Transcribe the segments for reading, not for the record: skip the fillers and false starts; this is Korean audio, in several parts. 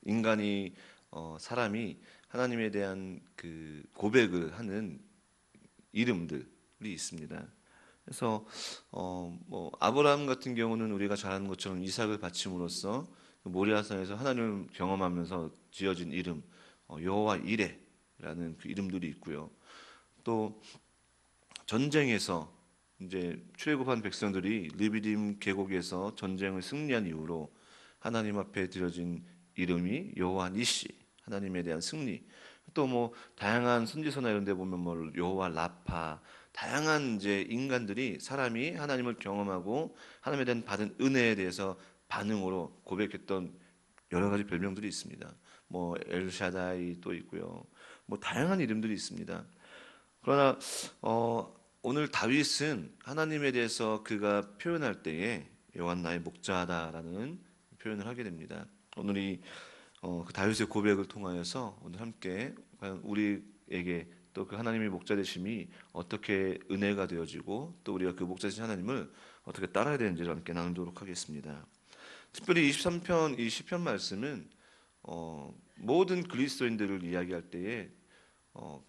인간이 사람이 하나님에 대한 그 고백을 하는 이름들이 있습니다. 그래서 뭐 아브라함 같은 경우는 우리가 잘 아는 것처럼 이삭을 바침으로써 그 모리아산에서 하나님을 경험하면서 지어진 이름 여호와 이레라는 그 이름들이 있고요. 또 전쟁에서 이제 출애굽한 백성들이 르비딤 계곡에서 전쟁을 승리한 이후로 하나님 앞에 드려진 이름이 여호와 니시, 하나님에 대한 승리. 또 뭐 다양한 선지서나 이런 데 보면 뭐 여호와 라파, 다양한 이제 인간들이 사람이 하나님을 경험하고 하나님에 대한 받은 은혜에 대해서 반응으로 고백했던 여러 가지 별명들이 있습니다. 뭐 엘샤다이 또 있고요. 뭐 다양한 이름들이 있습니다. 그러나 오늘 다윗은 하나님에 대해서 그가 표현할 때에 여호와 나의 목자다라는 표현을 하게 됩니다. 오늘 그 다윗의 고백을 통하여서 오늘 함께 과연 우리에게 또 그 하나님의 목자 되심이 어떻게 은혜가 되어지고 또 우리가 그 목자 되신 하나님을 어떻게 따라야 되는지를 함께 나누도록 하겠습니다. 특별히 23편 이 시편 말씀은 모든 그리스도인들을 이야기할 때에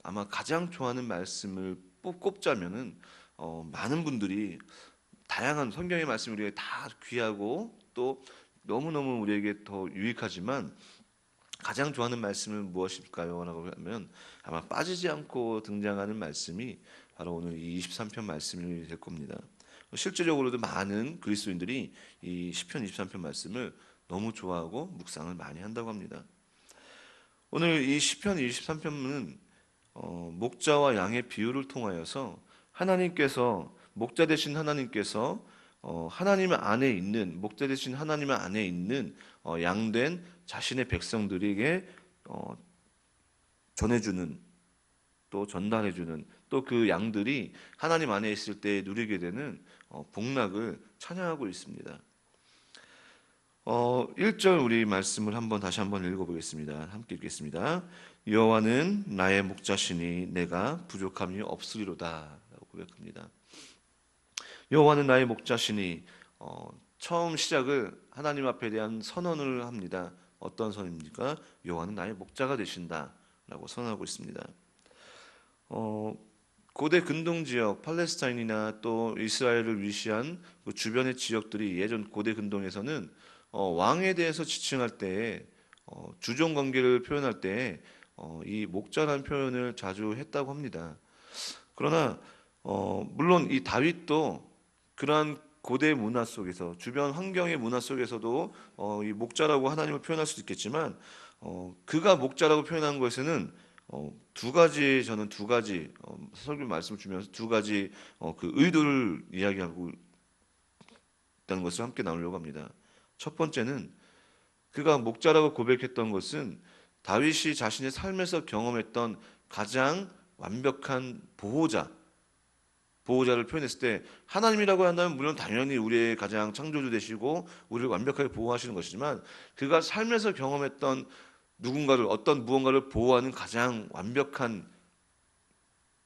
아마 가장 좋아하는 말씀을 꼽자면은 많은 분들이 다양한 성경의 말씀이 우리에게 다 귀하고 또 너무너무 우리에게 더 유익하지만 가장 좋아하는 말씀은 무엇일까요? 라고 하면 아마 빠지지 않고 등장하는 말씀이 바로 오늘 이 23편 말씀이 될 겁니다. 실제적으로도 많은 그리스도인들이 이 시편 23편 말씀을 너무 좋아하고 묵상을 많이 한다고 합니다. 오늘 이 시편 23편은 목자와 양의 비유를 통하여서 하나님께서 목자 되신 하나님께서 하나님 안에 있는 목자 되신 하나님 안에 있는 양된 자신의 백성들에게 전해주는 또 전달해주는 또 그 양들이 하나님 안에 있을 때 누리게 되는 복락을 찬양하고 있습니다. 1절 우리 말씀을 다시 한번 읽어보겠습니다. 함께 읽겠습니다. 여호와는 나의 목자시니 내가 부족함이 없으리로다 라고 고백합니다. 여호와는 나의 목자시니 처음 시작을 하나님 앞에 대한 선언을 합니다. 어떤 선입니까? 여호와는 나의 목자가 되신다 라고 선언하고 있습니다. 고대 근동 지역 팔레스타인이나 또 이스라엘을 위시한 그 주변의 지역들이 예전 고대 근동에서는 왕에 대해서 지칭할 때 주종 관계를 표현할 때 이 목자라는 표현을 자주 했다고 합니다. 그러나 물론 이 다윗도 그러한 고대 문화 속에서 주변 환경의 문화 속에서도 이 목자라고 하나님을 표현할 수도 있겠지만 그가 목자라고 표현한 것에는 저는 두 가지 설교 말씀을 주면서 두 가지 그 의도를 이야기하고 있다는 것을 함께 나누려고 합니다. 첫 번째는 그가 목자라고 고백했던 것은 다윗이 자신의 삶에서 경험했던 가장 완벽한 보호자를 표현했을 때 하나님이라고 한다면 물론 당연히 우리의 가장 창조주 되시고 우리를 완벽하게 보호하시는 것이지만 그가 삶에서 경험했던 어떤 무언가를 보호하는 가장 완벽한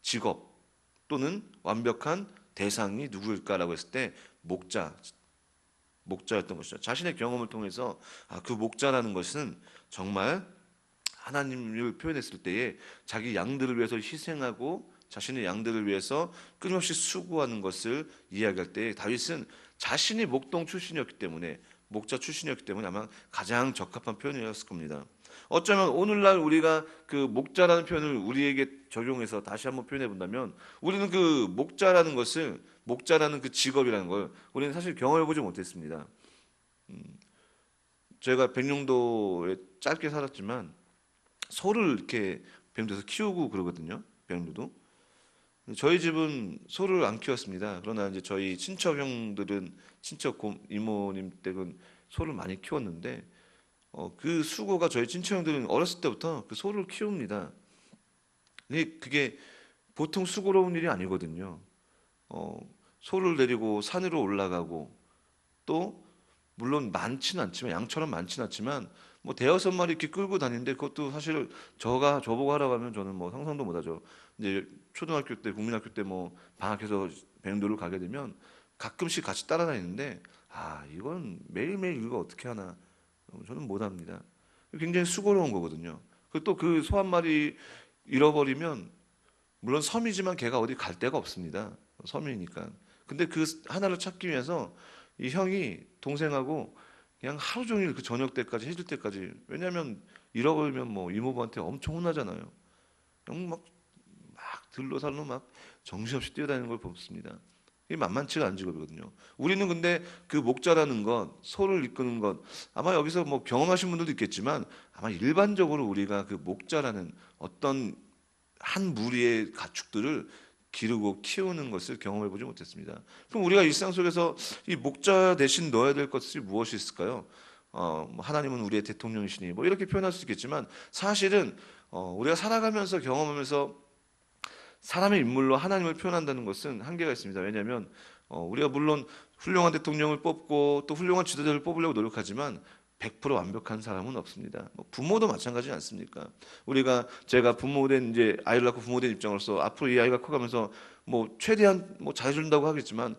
직업 또는 완벽한 대상이 누구일까라고 했을 때 목자였던 것이죠. 자신의 경험을 통해서 그 목자라는 것은 정말 하나님을 표현했을 때에 자기 양들을 위해서 희생하고 자신의 양들을 위해서 끊임없이 수고하는 것을 이야기할 때 다윗은 자신이 목자 출신이었기 때문에 아마 가장 적합한 표현이었을 겁니다. 어쩌면 오늘날 우리가 그 목자라는 표현을 우리에게 적용해서 다시 한번 표현해 본다면 우리는 그 목자라는 그 직업이라는 걸 우리는 사실 경험해 보지 못했습니다. 제가 백령도에 짧게 살았지만 소를 이렇게 백령도에서 키우고 그러거든요. 백령도도. 저희 집은 소를 안 키웠습니다. 그러나 이제 저희 친척 형들은 이모님 댁은 소를 많이 키웠는데 그 수고가 저희 친척 형들은 어렸을 때부터 그 소를 키웁니다. 근데 그게 보통 수고로운 일이 아니거든요. 소를 데리고 산으로 올라가고 또 물론 많지는 않지만 양처럼 많지는 않지만 뭐 대여섯 마리 이렇게 끌고 다니는데 그것도 사실 저보고 하라고 하면 저는 뭐 상상도 못하죠. 이제 초등학교 때 국민학교 때 뭐 방학해서 백도를 가게 되면 가끔씩 같이 따라다니는데 이건 매일매일 이거 어떻게 하나 저는 못합니다. 굉장히 수고로운 거거든요. 또 그 소 한 마리 잃어버리면 물론 섬이지만 걔가 어디 갈 데가 없습니다. 섬이니까. 근데 그 하나를 찾기 위해서 이 형이 동생하고 그냥 하루 종일 그 저녁 때까지 해질 때까지, 왜냐하면 잃어버리면 뭐 이모부한테 엄청 혼나잖아요. 그냥 막 들로살로 막 정신없이 뛰어다니는 걸 봤습니다. 이게 만만치가 않은 직업이거든요. 우리는 근데 그 목자라는 것, 소를 이끄는 것, 아마 여기서 뭐 경험하신 분들도 있겠지만 아마 일반적으로 우리가 그 목자라는 어떤 한 무리의 가축들을 기르고 키우는 것을 경험해 보지 못했습니다. 그럼 우리가 일상 속에서 이 목자 대신 넣어야 될 것이 무엇이 있을까요? 뭐 하나님은 우리의 대통령이시니 뭐 이렇게 표현할 수 있겠지만 사실은 우리가 살아가면서 경험하면서 사람의 인물로 하나님을 표현한다는 것은 한계가 있습니다. 왜냐하면 우리가 물론 훌륭한 대통령을 뽑고 또 훌륭한 지도자를 뽑으려고 노력하지만 100% 완벽한 사람은 없습니다. 뭐 부모도 마찬가지지 않습니까? 제가 부모된 이제 아이를 낳고 부모된 입장으로서 앞으로 이 아이가 커가면서 뭐 최대한 뭐 잘해준다고 하겠지만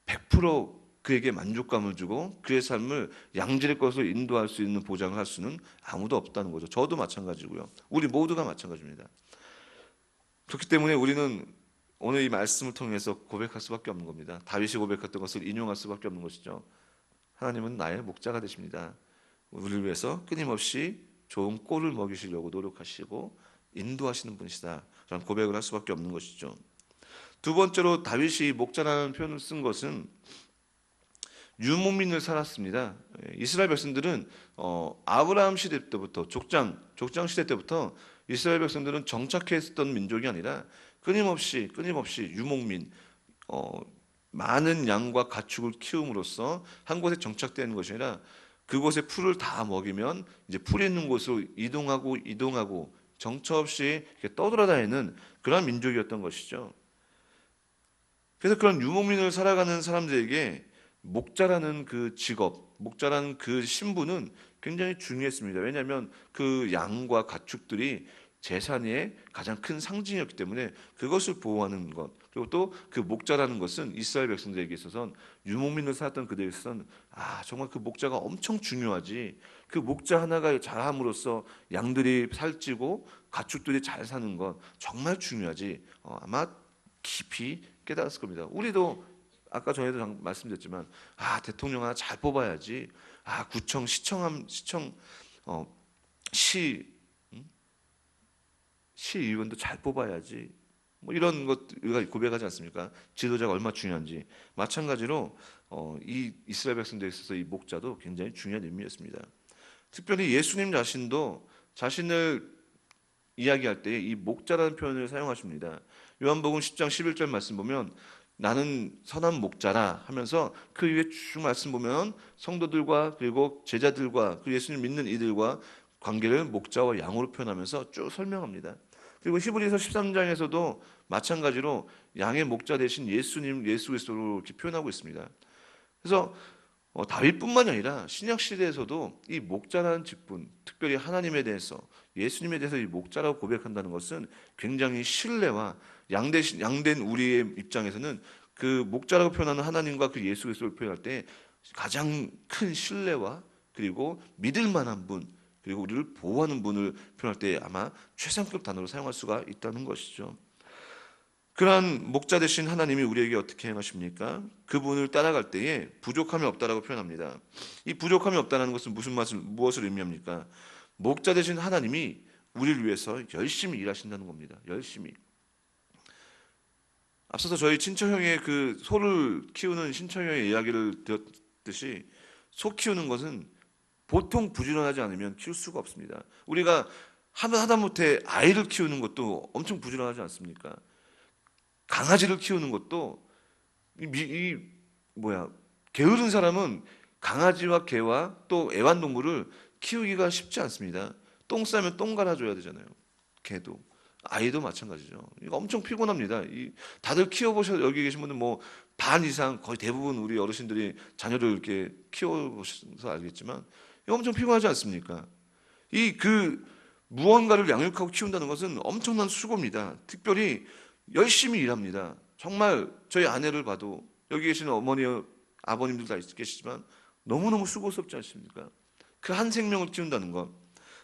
100% 그에게 만족감을 주고 그의 삶을 양질의 것으로 인도할 수 있는 보장을 할 수는 아무도 없다는 거죠. 저도 마찬가지고요. 우리 모두가 마찬가지입니다. 그렇기 때문에 우리는 오늘 이 말씀을 통해서 고백할 수밖에 없는 겁니다. 다윗이 고백했던 것을 인용할 수밖에 없는 것이죠. 하나님은 나의 목자가 되십니다. 우리를 위해서 끊임없이 좋은 꼴을 먹이시려고 노력하시고 인도하시는 분이시다 라는 고백을 할 수밖에 없는 것이죠. 두 번째로 다윗이 목자라는 표현을 쓴 것은 유목민을 살았습니다. 이스라엘 백성들은 아브라함 시대 때부터 족장 시대 때부터 이스라엘 백성들은 정착해 있었던 민족이 아니라 끊임없이 유목민, 많은 양과 가축을 키움으로써 한 곳에 정착되는 것이 아니라 그곳에 풀을 다 먹이면 이제 풀이 있는 곳으로 이동하고 정처 없이 이렇게 떠돌아다니는 그런 민족이었던 것이죠. 그래서 그런 유목민을 살아가는 사람들에게 목자라는 그 직업, 목자라는 그 신분은 굉장히 중요했습니다. 왜냐하면 그 양과 가축들이 재산의 가장 큰 상징이었기 때문에 그것을 보호하는 것, 그리고 또 그 목자라는 것은 이스라엘 백성들에게 있어서는, 유목민을 살았던 그들에게 있어서는 정말 그 목자가 엄청 중요하지. 그 목자 하나가 잘함으로써 양들이 살찌고 가축들이 잘 사는 것 정말 중요하지. 아마 깊이 깨달았을 겁니다. 우리도 아까 전에도 말씀드렸지만 대통령 하나 잘 뽑아야지. 구청 어, 시 시의원도 잘 뽑아야지. 뭐 이런 것 우리가 고백하지 않습니까? 지도자가 얼마나 중요한지. 마찬가지로 이 이스라엘 백성들에 있어서 이 목자도 굉장히 중요한 의미였습니다. 특별히 예수님 자신도 자신을 이야기할 때 이 목자라는 표현을 사용하십니다. 요한복음 10장 11절 말씀 보면 나는 선한 목자라 하면서 그 위에 쭉 말씀 보면 성도들과 그리고 제자들과 그 예수님 믿는 이들과 관계를 목자와 양으로 표현하면서 쭉 설명합니다. 그리고 히브리서 13장에서도 마찬가지로 양의 목자 대신 예수님, 예수 그리스도로 이렇게 표현하고 있습니다. 그래서 다윗뿐만이 아니라 신약 시대에서도 이 목자라는 직분, 특별히 하나님에 대해서, 예수님에 대해서 이 목자라고 고백한다는 것은 굉장히 신뢰와 양된 우리의 입장에서는 그 목자라고 표현하는 하나님과 그 예수 그리스도를 표현할 때 가장 큰 신뢰와 그리고 믿을 만한 분, 그리고 우리를 보호하는 분을 표현할 때 아마 최상급 단어로 사용할 수가 있다는 것이죠. 그러한 목자 되신 하나님이 우리에게 어떻게 행하십니까? 그분을 따라갈 때에 부족함이 없다라고 표현합니다. 이 부족함이 없다는 것은 무엇을 의미합니까? 목자 되신 하나님이 우리를 위해서 열심히 일하신다는 겁니다. 열심히. 앞서서 저희 친처형의 그 소를 키우는 친처형의 이야기를 들었듯이 소 키우는 것은 보통 부지런하지 않으면 키울 수가 없습니다. 우리가 하다못해 아이를 키우는 것도 엄청 부지런하지 않습니까? 강아지를 키우는 것도 게으른 사람은 강아지와 개와 또 애완동물을 키우기가 쉽지 않습니다. 똥 싸면 똥 갈아줘야 되잖아요. 개도. 아이도 마찬가지죠. 이거 엄청 피곤합니다. 다들 키워보셔서 여기 계신 분들 뭐 반 이상 거의 대부분 우리 어르신들이 자녀를 이렇게 키워보셔서 알겠지만 이거 엄청 피곤하지 않습니까? 무언가를 양육하고 키운다는 것은 엄청난 수고입니다. 특별히 열심히 일합니다. 정말 저희 아내를 봐도 여기 계시는 어머니, 아버님들 다 계시지만 너무너무 수고스럽지 않습니까? 그 한 생명을 키운다는 것.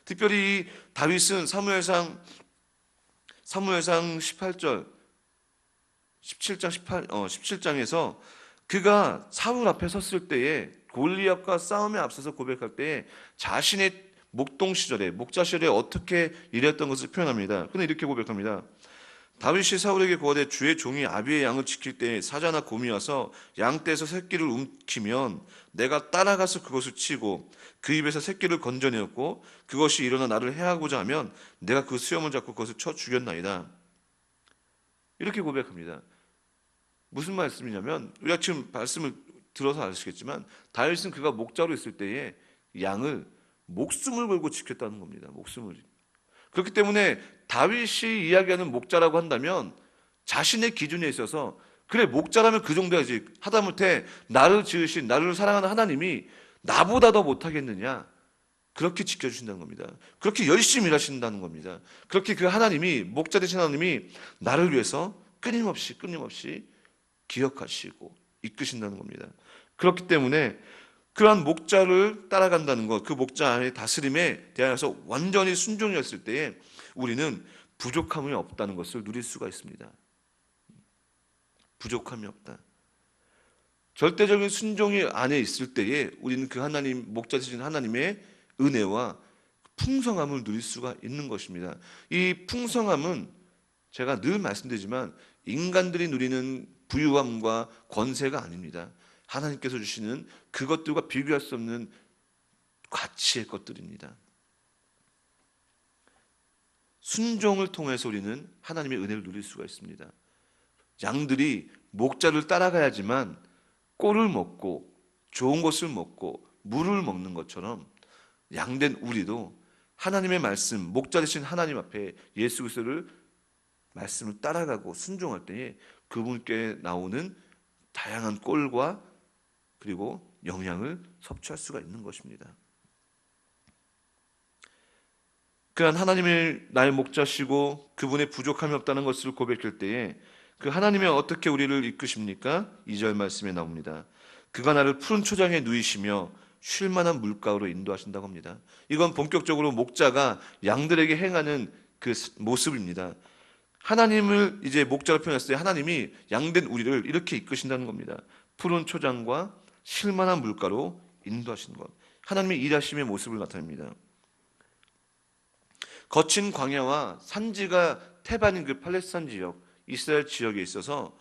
특별히 이 다윗은 사무엘상 18절 17장에서 그가 사울 앞에 섰을 때에 골리앗과 싸움에 앞서서 고백할 때에 자신의 목자 시절에 어떻게 일했던 것을 표현합니다. 그런데 이렇게 고백합니다. 다윗이 사울에게 고하되 주의 종이 아비의 양을 지킬 때에 사자나 곰이 와서 양떼에서 새끼를 움키면 내가 따라가서 그것을 치고 그 입에서 새끼를 건져내었고 그것이 일어나 나를 해하고자 하면 내가 그 수염을 잡고 그것을 쳐 죽였나이다. 이렇게 고백합니다. 무슨 말씀이냐면 우리가 지금 말씀을 들어서 아시겠지만 다윗은 그가 목자로 있을 때에 양을 목숨을 걸고 지켰다는 겁니다. 목숨을. 그렇기 때문에 다윗이 이야기하는 목자라고 한다면 자신의 기준에 있어서 그래 목자라면 그 정도야지, 하다못해 나를 지으신 나를 사랑하는 하나님이 나보다 더 못하겠느냐, 그렇게 지켜주신다는 겁니다. 그렇게 열심히 일하신다는 겁니다. 그렇게 그 하나님이, 목자 되신 하나님이 나를 위해서 끊임없이 기억하시고 이끄신다는 겁니다. 그렇기 때문에 그러한 목자를 따라간다는 것, 그 목자의 다스림에 대하여서 완전히 순종이었을 때에 우리는 부족함이 없다는 것을 누릴 수가 있습니다. 부족함이 없다. 절대적인 순종이 안에 있을 때에 우리는 그 하나님, 목자 되신 하나님의 은혜와 풍성함을 누릴 수가 있는 것입니다. 이 풍성함은 제가 늘 말씀드리지만 인간들이 누리는 부유함과 권세가 아닙니다. 하나님께서 주시는 그것들과 비교할 수 없는 가치의 것들입니다. 순종을 통해서 우리는 하나님의 은혜를 누릴 수가 있습니다. 양들이 목자를 따라가야지만 꼴을 먹고 좋은 것을 먹고 물을 먹는 것처럼 양된 우리도 하나님의 말씀, 목자 되신 하나님 앞에 예수 그리스도를 말씀을 따라가고 순종할 때에 그분께 나오는 다양한 꼴과 그리고 영향을 섭취할 수가 있는 것입니다. 그러한 하나님의 나의 목자시고 그분의 부족함이 없다는 것을 고백할 때에 그 하나님이 어떻게 우리를 이끄십니까? 2절 말씀에 나옵니다. 그가 나를 푸른 초장에 누이시며 쉴 만한 물가로 인도하신다고 합니다. 이건 본격적으로 목자가 양들에게 행하는 그 모습입니다. 하나님을 이제 목자로 표현했을 때 하나님이 양된 우리를 이렇게 이끄신다는 겁니다. 푸른 초장과 쉴 만한 물가로 인도하시는 것. 하나님의 일하심의 모습을 나타냅니다. 거친 광야와 산지가 태반인 그 팔레스타인 지역, 이스라엘 지역에 있어서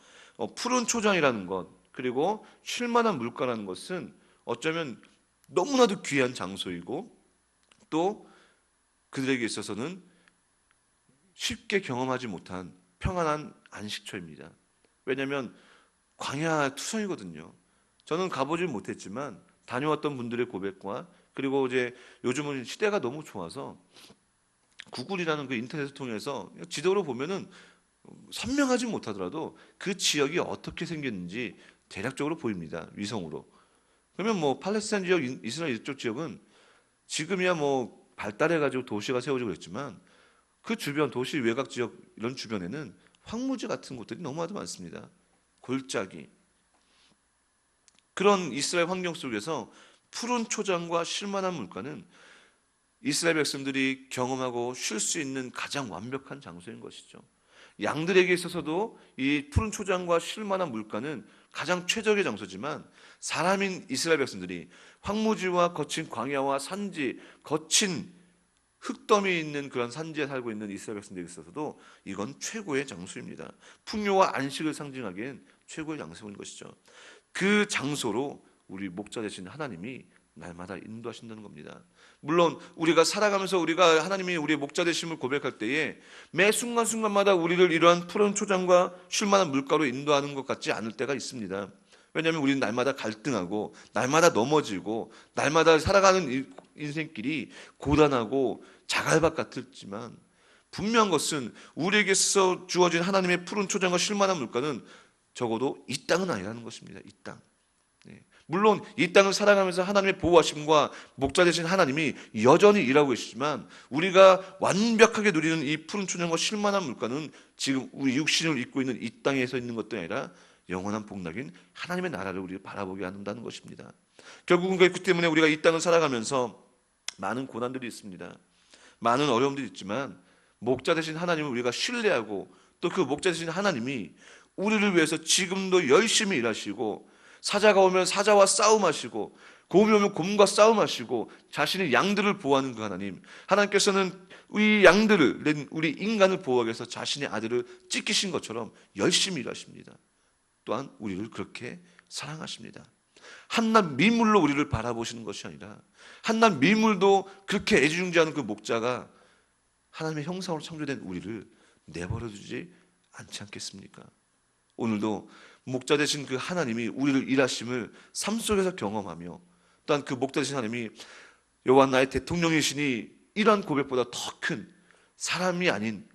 푸른 초장이라는 것, 그리고 쉴 만한 물가라는 것은 어쩌면 너무나도 귀한 장소이고 또 그들에게 있어서는 쉽게 경험하지 못한 평안한 안식처입니다. 왜냐하면 광야 투성이거든요. 저는 가보질 못했지만 다녀왔던 분들의 고백과 그리고 이제 요즘은 시대가 너무 좋아서 구글이라는 그 인터넷을 통해서 지도로 보면은 선명하지 못하더라도 그 지역이 어떻게 생겼는지 대략적으로 보입니다. 위성으로. 그러면 뭐 팔레스타인 지역, 이스라엘 이쪽 지역은 지금이야 뭐 발달해가지고 도시가 세워지고 있지만 그 주변 도시 외곽 지역 이런 주변에는 황무지 같은 곳들이 너무나도 많습니다. 골짜기. 그런 이스라엘 환경 속에서 푸른 초장과 쉴만한 물가는 이스라엘 백성들이 경험하고 쉴 수 있는 가장 완벽한 장소인 것이죠. 양들에게 있어서도 이 푸른 초장과 쉴만한 물가는 가장 최적의 장소지만 사람인 이스라엘 백성들이 황무지와 거친 광야와 산지, 거친 흙더미 있는 그런 산지에 살고 있는 이스라엘 백성들에게 있어서도 이건 최고의 장소입니다. 풍요와 안식을 상징하기엔 최고의 장소인 것이죠. 그 장소로 우리 목자 되신 하나님이 날마다 인도하신다는 겁니다. 물론 우리가 살아가면서 우리가 하나님이 우리의 목자 되심을 고백할 때에 매 순간순간마다 우리를 이러한 푸른 초장과 쉴만한 물가로 인도하는 것 같지 않을 때가 있습니다. 왜냐하면 우리는 날마다 갈등하고 날마다 넘어지고 날마다 살아가는 인생길이 고단하고 자갈밭 같았지만 분명한 것은 우리에게서 주어진 하나님의 푸른 초장과 쉴만한 물가는 적어도 이 땅은 아니라는 것입니다. 이 땅. 물론 이 땅을 살아가면서 하나님의 보호하심과 목자 되신 하나님이 여전히 일하고 계시지만 우리가 완벽하게 누리는 이 푸른 초장과 쉴만한 물가는 지금 우리 육신을 입고 있는 이 땅에서 있는 것도 아니라 영원한 복락인 하나님의 나라를 우리가 바라보게 한다는 것입니다. 결국은 그렇기 때문에 우리가 이 땅을 살아가면서 많은 고난들이 있습니다. 많은 어려움들이 있지만 목자 되신 하나님을 우리가 신뢰하고 또 그 목자 되신 하나님이 우리를 위해서 지금도 열심히 일하시고 사자가 오면 사자와 싸움하시고 곰이 오면 곰과 싸움하시고 자신의 양들을 보호하는 그 하나님, 하나님께서는 우리 양들을, 우리 인간을 보호하기 위해서 자신의 아들을 찢기신 것처럼 열심히 일하십니다. 또한 우리를 그렇게 사랑하십니다. 한낱 미물로 우리를 바라보시는 것이 아니라 한낱 미물도 그렇게 애지중지하는 그 목자가 하나님의 형상으로 창조된 우리를 내버려 두지 않지 않겠습니까? 오늘도 목자 되신 그 하나님이 우리를 일하심을 삶 속에서 경험하며 또한 그 목자 되신 하나님이 여호와 나의 대통령이시니 이러한 고백보다 더 큰 사람이 아닌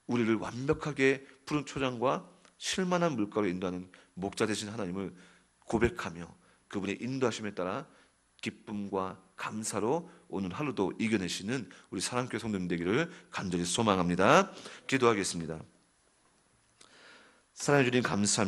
우리를 완벽하게 푸른 초장과 실만한 물가로 인도하는 목자 되신 하나님을 고백하며 그분의 인도하심에 따라 기쁨과 감사로 오늘 하루도 이겨내시는 우리 사랑교회 성도님 되기를 간절히 소망합니다. 기도하겠습니다. 사랑해 주님 감사합니다.